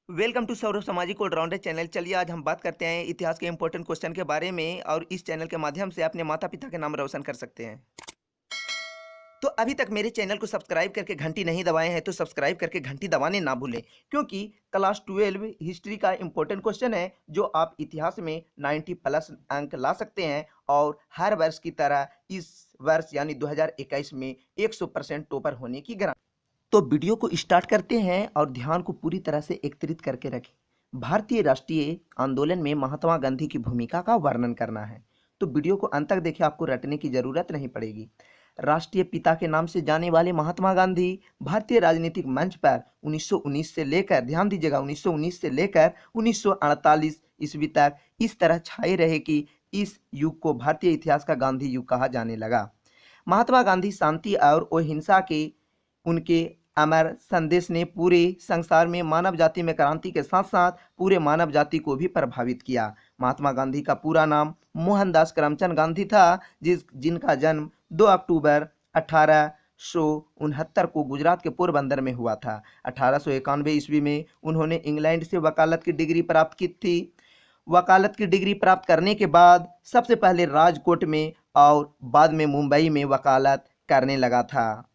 Welcome to Saurabh सामाजिक allrounder channel. चलिए आज हम बात करते हैं इतिहास के इंपॉर्टेंट क्वेश्चन के बारे में और इस चैनल के माध्यम से अपने माता पिता के नाम रोशन कर सकते हैं। तो अभी तक मेरे चैनल को सब्सक्राइब करके घंटी नहीं दबाए हैं तो सब्सक्राइब करके घंटी दबाने ना भूलें, क्योंकि क्लास 12 हिस्ट्री का इंपॉर्टेंट क्वेश्चन है जो आप इतिहास में 90 प्लस अंक ला सकते हैं और हर वर्ष की तरह इस वर्ष यानी 2021 में 100% टॉपर होने की गारंटी। तो वीडियो को स्टार्ट करते हैं और ध्यान को पूरी तरह से एकत्रित करके रखें। भारतीय राष्ट्रीय आंदोलन में महात्मा गांधी की भूमिका का वर्णन करना है, तो वीडियो को अंत तक देखें, आपको रटने की जरूरत नहीं पड़ेगी। राष्ट्रीय पिता के नाम से जाने वाले महात्मा गांधी भारतीय राजनीतिक मंच पर 1919 से लेकर, ध्यान दीजिएगा, 1919 से लेकर 1948 ईस्वी तक इस तरह छाए रहे कि इस युग को भारतीय इतिहास का गांधी युग कहा जाने लगा। महात्मा गांधी शांति और अहिंसा के उनके अमर संदेश ने पूरे संसार में मानव जाति में क्रांति के साथ साथ पूरे मानव जाति को भी प्रभावित किया। महात्मा गांधी का पूरा नाम मोहनदास करमचंद गांधी था, जिनका जन्म 2 अक्टूबर 1869 को गुजरात के पोरबंदर में हुआ था। 1891 ईस्वी में उन्होंने इंग्लैंड से वकालत की डिग्री प्राप्त की थी। वकालत की डिग्री प्राप्त करने के बाद सबसे पहले राजकोट में और बाद में मुंबई में वकालत करने लगा था।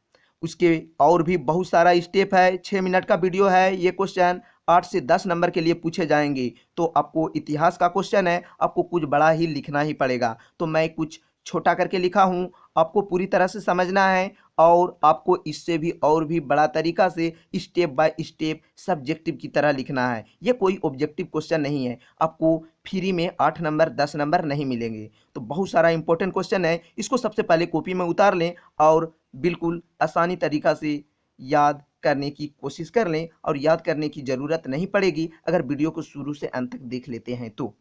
उसके और भी बहुत सारा स्टेप है। 6 मिनट का वीडियो है। ये क्वेश्चन 8 से 10 नंबर के लिए पूछे जाएंगे। तो आपको इतिहास का क्वेश्चन है, आपको कुछ बड़ा ही लिखना ही पड़ेगा। तो मैं कुछ छोटा करके लिखा हूँ, आपको पूरी तरह से समझना है और आपको इससे भी और भी बड़ा तरीका से स्टेप बाय स्टेप सब्जेक्टिव की तरह लिखना है। ये कोई ऑब्जेक्टिव क्वेश्चन नहीं है, आपको फ्री में 8 नंबर 10 नंबर नहीं मिलेंगे। तो बहुत सारा इंपॉर्टेंट क्वेश्चन है, इसको सबसे पहले कॉपी में उतार लें और बिल्कुल आसानी तरीका से याद करने की कोशिश कर लें। और याद करने की ज़रूरत नहीं पड़ेगी अगर वीडियो को शुरू से अंत तक देख लेते हैं। तो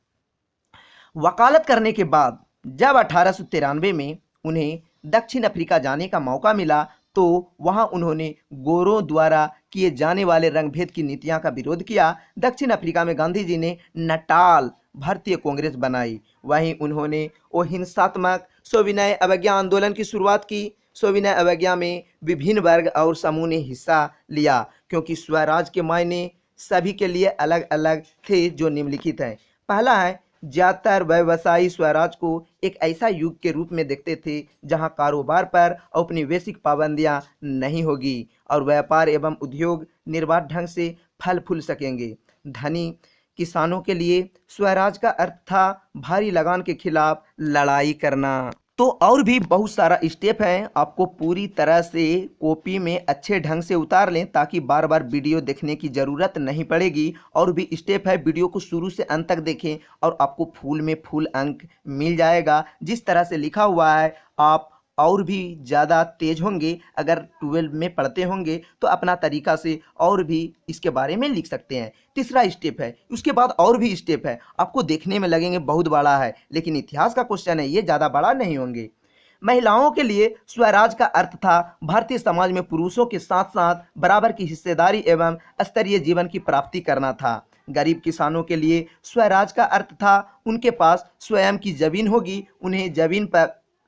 वकालत करने के बाद जब 1893 में उन्हें दक्षिण अफ्रीका जाने का मौका मिला तो वहां उन्होंने गोरों द्वारा किए जाने वाले रंगभेद की नीतियां का विरोध किया। दक्षिण अफ्रीका में गांधी जी ने नटाल भारतीय कांग्रेस बनाई। वहीं उन्होंने अहिंसात्मक सविनय अवज्ञा आंदोलन की शुरुआत की। सविनय अवज्ञा में विभिन्न वर्ग और समूह ने हिस्सा लिया, क्योंकि स्वराज के मायने सभी के लिए अलग अलग थे, जो निम्नलिखित हैं। पहला है, ज्यादातर व्यवसायी स्वराज को एक ऐसा युग के रूप में देखते थे जहां कारोबार पर औपनिवेशिक पाबंदियां नहीं होगी और व्यापार एवं उद्योग निर्बाध ढंग से फल फूल सकेंगे। धनी किसानों के लिए स्वराज का अर्थ था भारी लगान के खिलाफ लड़ाई करना। तो और भी बहुत सारा स्टेप है, आपको पूरी तरह से कॉपी में अच्छे ढंग से उतार लें ताकि बार बार वीडियो देखने की ज़रूरत नहीं पड़ेगी। और भी स्टेप है, वीडियो को शुरू से अंत तक देखें और आपको फुल में फुल अंक मिल जाएगा। जिस तरह से लिखा हुआ है आप और भी ज़्यादा तेज होंगे। अगर 12 में पढ़ते होंगे तो अपना तरीका से और भी इसके बारे में लिख सकते हैं। तीसरा स्टेप है, उसके बाद और भी स्टेप है, आपको देखने में लगेंगे बहुत बड़ा है, लेकिन इतिहास का क्वेश्चन है, ये ज़्यादा बड़ा नहीं होंगे। महिलाओं के लिए स्वराज का अर्थ था भारतीय समाज में पुरुषों के साथ साथ बराबर की हिस्सेदारी एवं स्तरीय जीवन की प्राप्ति करना था। गरीब किसानों के लिए स्वराज का अर्थ था उनके पास स्वयं की जमीन होगी, उन्हें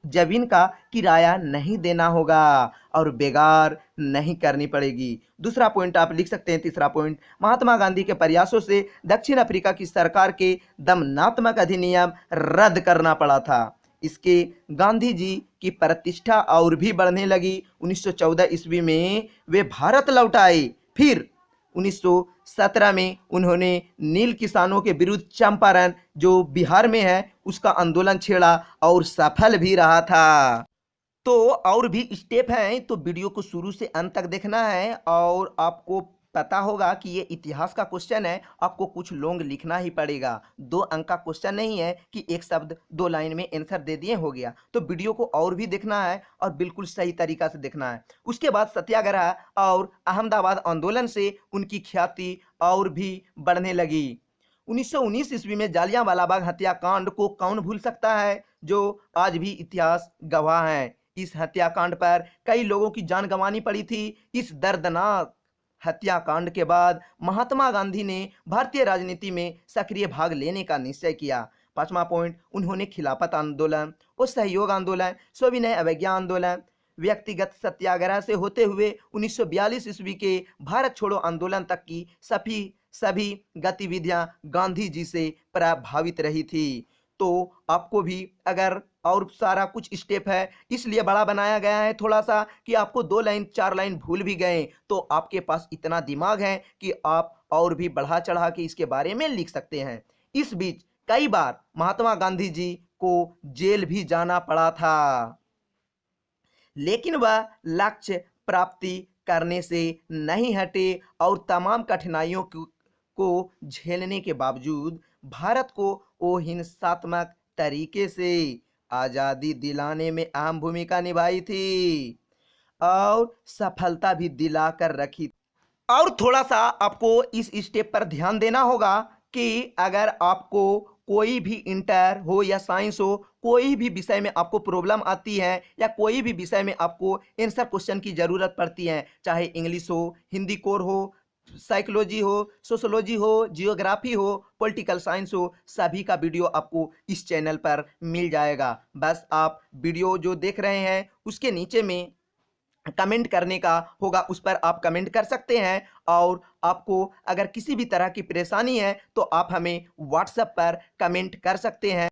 जमीन का किराया नहीं देना होगा और बेगार नहीं करनी पड़ेगी। दूसरा पॉइंट आप लिख सकते हैं। तीसरा पॉइंट, महात्मा गांधी के प्रयासों से दक्षिण अफ्रीका की सरकार के दमनात्मक अधिनियम रद्द करना पड़ा था। इसके गांधी जी की प्रतिष्ठा और भी बढ़ने लगी। 1914 ईस्वी में वे भारत लौट आए। फिर 1917 में उन्होंने नील किसानों के विरुद्ध चंपारण, जो बिहार में है, उसका आंदोलन छेड़ा और सफल भी रहा था। तो और भी स्टेप हैं, तो वीडियो को शुरू से अंत तक देखना है और आपको पता होगा कि ये इतिहास का क्वेश्चन है, आपको कुछ लॉन्ग लिखना ही पड़ेगा। 2 अंक का क्वेश्चन नहीं है कि एक शब्द 2 लाइन में आंसर दे दिए हो गया। तो वीडियो को और भी देखना है और बिल्कुल सही तरीका से देखना है। उसके बाद सत्याग्रह और अहमदाबाद आंदोलन से उनकी ख्याति और भी बढ़ने लगी। 1919 ईस्वी में जालियांवाला बाग हत्याकांड को कौन भूल सकता है, जो आज भी इतिहास गवाह है। इस हत्याकांड पर कई लोगों की जान गंवानी पड़ी थी। इस दर्दनाक हत्याकांड के बाद महात्मा गांधी ने भारतीय राजनीति में सक्रिय भाग लेने का निश्चय किया। 5वां पॉइंट, उन्होंने खिलाफत आंदोलन और सहयोग आंदोलन, सविनय अवज्ञा आंदोलन, व्यक्तिगत सत्याग्रह से होते हुए 1942 ईस्वी के भारत छोड़ो आंदोलन तक की सभी गतिविधियां गांधी जी से प्रभावित रही थी। तो आपको भी अगर और सारा कुछ स्टेप है, इसलिए बड़ा बनाया गया है थोड़ा सा कि आपको 2 लाइन 4 लाइन भूल भी गए तो आपके पास इतना दिमाग है कि आप और भी बढ़ा चढ़ा के इसके बारे में लिख सकते हैं। इस बीच कई बार महात्मा गांधी जी को जेल भी जाना पड़ा था, लेकिन वह लक्ष्य प्राप्ति करने से नहीं हटे और तमाम कठिनाइयों को झेलने के बावजूद भारत को अहिंसात्मक तरीके से आज़ादी दिलाने में अहम भूमिका निभाई थी और सफलता भी दिला कर रखी। और थोड़ा सा आपको इस स्टेप पर ध्यान देना होगा कि अगर आपको कोई भी इंटर हो या साइंस हो, कोई भी विषय में आपको प्रॉब्लम आती है या कोई भी विषय में आपको आंसर क्वेश्चन की ज़रूरत पड़ती है, चाहे इंग्लिश हो, हिंदी कोर हो, साइकोलॉजी हो, सोशोलॉजी हो, जियोग्राफी हो, पॉलिटिकल साइंस हो, सभी का वीडियो आपको इस चैनल पर मिल जाएगा। बस आप वीडियो जो देख रहे हैं उसके नीचे में कमेंट करने का होगा, उस पर आप कमेंट कर सकते हैं। और आपको अगर किसी भी तरह की परेशानी है तो आप हमें व्हाट्सएप पर कमेंट कर सकते हैं।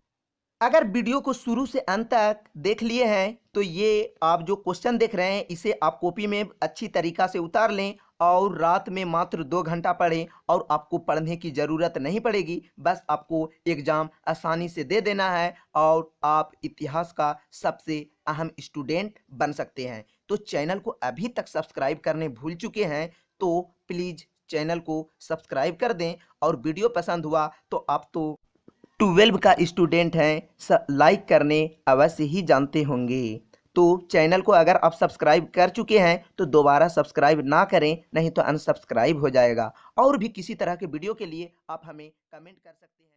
अगर वीडियो को शुरू से अंत तक देख लिए हैं तो ये आप जो क्वेश्चन देख रहे हैं इसे आप कॉपी में अच्छी तरीक़ा से उतार लें और रात में मात्र 2 घंटा पढ़ें और आपको पढ़ने की ज़रूरत नहीं पड़ेगी। बस आपको एग्ज़ाम आसानी से दे देना है और आप इतिहास का सबसे अहम स्टूडेंट बन सकते हैं। तो चैनल को अभी तक सब्सक्राइब करने भूल चुके हैं तो प्लीज़ चैनल को सब्सक्राइब कर दें। और वीडियो पसंद हुआ तो आप तो 12 का स्टूडेंट हैं, लाइक करने अवश्य ही जानते होंगे। तो चैनल को अगर आप सब्सक्राइब कर चुके हैं तो दोबारा सब्सक्राइब ना करें, नहीं तो अनसब्सक्राइब हो जाएगा। और भी किसी तरह के वीडियो के लिए आप हमें कमेंट कर सकते हैं।